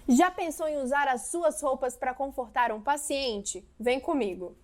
Já pensou em usar as suas roupas para confortar um paciente? Vem comigo!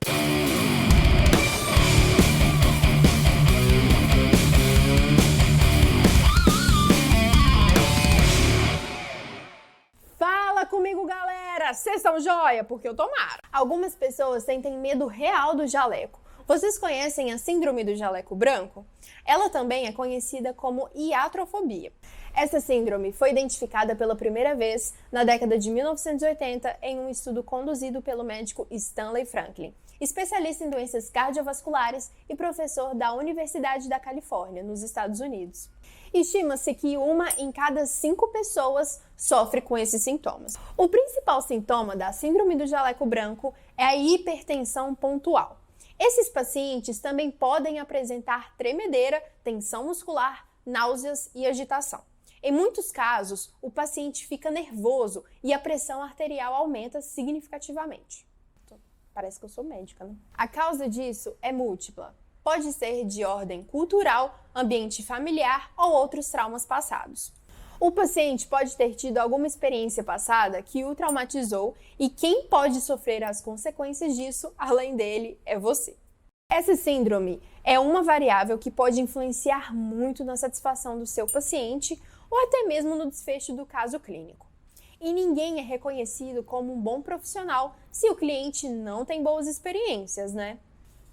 Fala comigo, galera! Vocês são joia? Porque eu tô mara. Algumas pessoas sentem medo real do jaleco. Vocês conhecem a síndrome do jaleco branco? Ela também é conhecida como iatrofobia. Essa síndrome foi identificada pela primeira vez na década de 1980 em um estudo conduzido pelo médico Stanley Franklin, especialista em doenças cardiovasculares e professor da Universidade da Califórnia, nos Estados Unidos. Estima-se que 1 em cada 5 pessoas sofre com esses sintomas. O principal sintoma da síndrome do jaleco branco é a hipertensão pontual. Esses pacientes também podem apresentar tremedeira, tensão muscular, náuseas e agitação. Em muitos casos, o paciente fica nervoso e a pressão arterial aumenta significativamente. Parece que eu sou médica, né? A causa disso é múltipla. Pode ser de ordem cultural, ambiente familiar ou outros traumas passados. O paciente pode ter tido alguma experiência passada que o traumatizou e quem pode sofrer as consequências disso, além dele, é você. Essa síndrome é uma variável que pode influenciar muito na satisfação do seu paciente ou até mesmo no desfecho do caso clínico. E ninguém é reconhecido como um bom profissional se o cliente não tem boas experiências, né?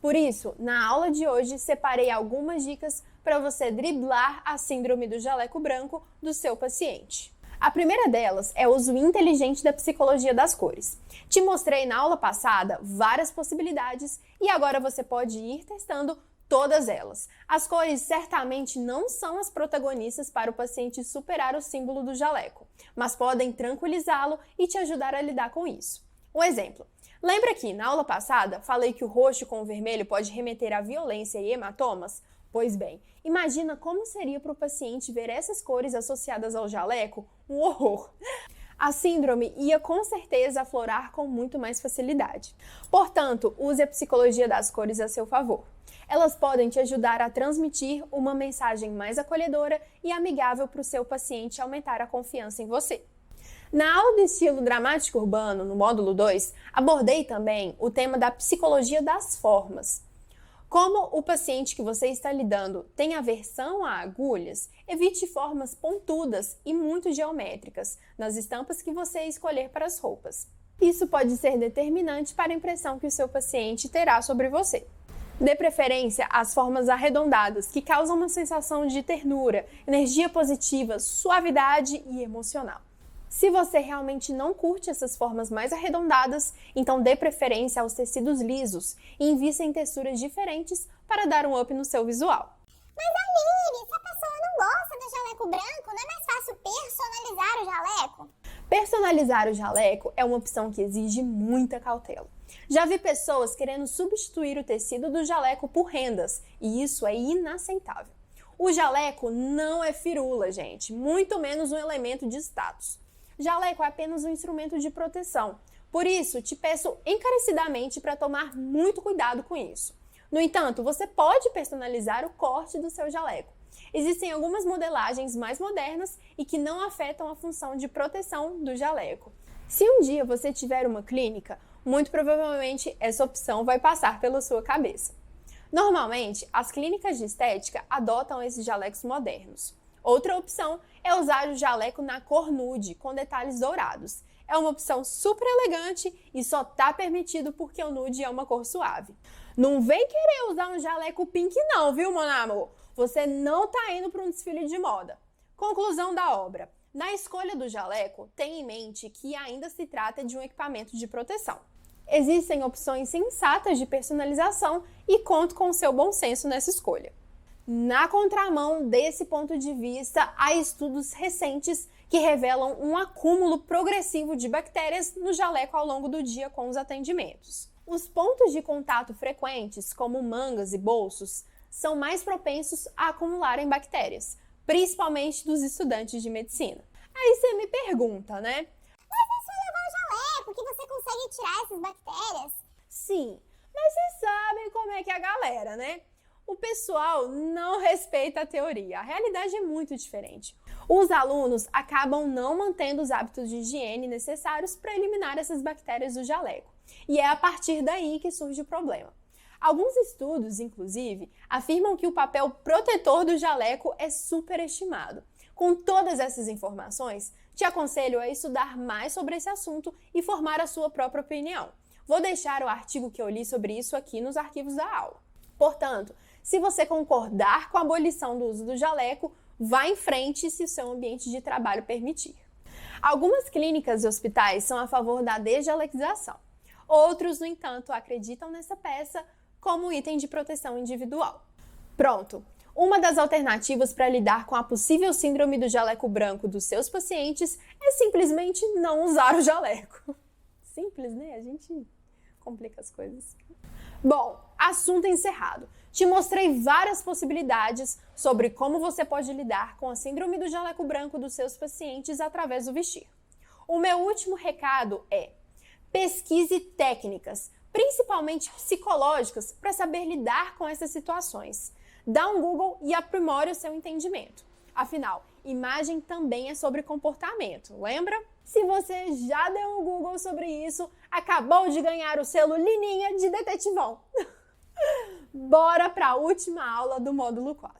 Por isso, na aula de hoje, separei algumas dicas para você driblar a síndrome do jaleco branco do seu paciente. A primeira delas é o uso inteligente da psicologia das cores. Te mostrei na aula passada várias possibilidades e agora você pode ir testando todas elas. As cores certamente não são as protagonistas para o paciente superar o símbolo do jaleco, mas podem tranquilizá-lo e te ajudar a lidar com isso. Um exemplo. Lembra que, na aula passada, falei que o roxo com o vermelho pode remeter à violência e hematomas? Pois bem, imagina como seria para o paciente ver essas cores associadas ao jaleco? Um horror! A síndrome ia com certeza aflorar com muito mais facilidade. Portanto, use a psicologia das cores a seu favor. Elas podem te ajudar a transmitir uma mensagem mais acolhedora e amigável para o seu paciente e aumentar a confiança em você. Na aula de estilo dramático urbano, no módulo 2, abordei também o tema da psicologia das formas. Como o paciente que você está lidando tem aversão a agulhas, evite formas pontudas e muito geométricas nas estampas que você escolher para as roupas. Isso pode ser determinante para a impressão que o seu paciente terá sobre você. Dê preferência às formas arredondadas, que causam uma sensação de ternura, energia positiva, suavidade e emocional. Se você realmente não curte essas formas mais arredondadas, então dê preferência aos tecidos lisos e invista em texturas diferentes para dar um up no seu visual. Mas Aline, se a pessoa não gosta do jaleco branco, não é mais fácil personalizar o jaleco? Personalizar o jaleco é uma opção que exige muita cautela. Já vi pessoas querendo substituir o tecido do jaleco por rendas, e isso é inaceitável. O jaleco não é firula, gente, muito menos um elemento de status. Jaleco é apenas um instrumento de proteção. Por isso, te peço encarecidamente para tomar muito cuidado com isso. No entanto, você pode personalizar o corte do seu jaleco. Existem algumas modelagens mais modernas e que não afetam a função de proteção do jaleco. Se um dia você tiver uma clínica, muito provavelmente essa opção vai passar pela sua cabeça. Normalmente, as clínicas de estética adotam esses jalecos modernos. Outra opção é usar o jaleco na cor nude, com detalhes dourados. É uma opção super elegante e só tá permitido porque o nude é uma cor suave. Não vem querer usar um jaleco pink não, viu, meu amor? Você não tá indo para um desfile de moda. Conclusão da obra. Na escolha do jaleco, tenha em mente que ainda se trata de um equipamento de proteção. Existem opções sensatas de personalização e conto com o seu bom senso nessa escolha. Na contramão desse ponto de vista, há estudos recentes que revelam um acúmulo progressivo de bactérias no jaleco ao longo do dia com os atendimentos. Os pontos de contato frequentes, como mangas e bolsos, são mais propensos a acumularem bactérias, principalmente dos estudantes de medicina. Aí você me pergunta, né? Mas é só levar o jaleco que você consegue tirar essas bactérias? Sim, mas vocês sabem como é que é a galera, né? O pessoal não respeita a teoria, a realidade é muito diferente. Os alunos acabam não mantendo os hábitos de higiene necessários para eliminar essas bactérias do jaleco. E é a partir daí que surge o problema. Alguns estudos, inclusive, afirmam que o papel protetor do jaleco é superestimado. Com todas essas informações, te aconselho a estudar mais sobre esse assunto e formar a sua própria opinião. Vou deixar o artigo que eu li sobre isso aqui nos arquivos da aula. Portanto, se você concordar com a abolição do uso do jaleco, vá em frente se o seu ambiente de trabalho permitir. Algumas clínicas e hospitais são a favor da desjalequização. Outros, no entanto, acreditam nessa peça como item de proteção individual. Pronto! Uma das alternativas para lidar com a possível síndrome do jaleco branco dos seus pacientes é simplesmente não usar o jaleco. Simples, né? A gente complica as coisas. Bom, assunto encerrado. Te mostrei várias possibilidades sobre como você pode lidar com a síndrome do jaleco branco dos seus pacientes através do vestir. O meu último recado é: pesquise técnicas, principalmente psicológicas, para saber lidar com essas situações. Dá um Google e aprimore o seu entendimento. Afinal, imagem também é sobre comportamento, lembra? Se você já deu um Google sobre isso, acabou de ganhar o selo Lininha de Detetivão. Bora para a última aula do módulo 4.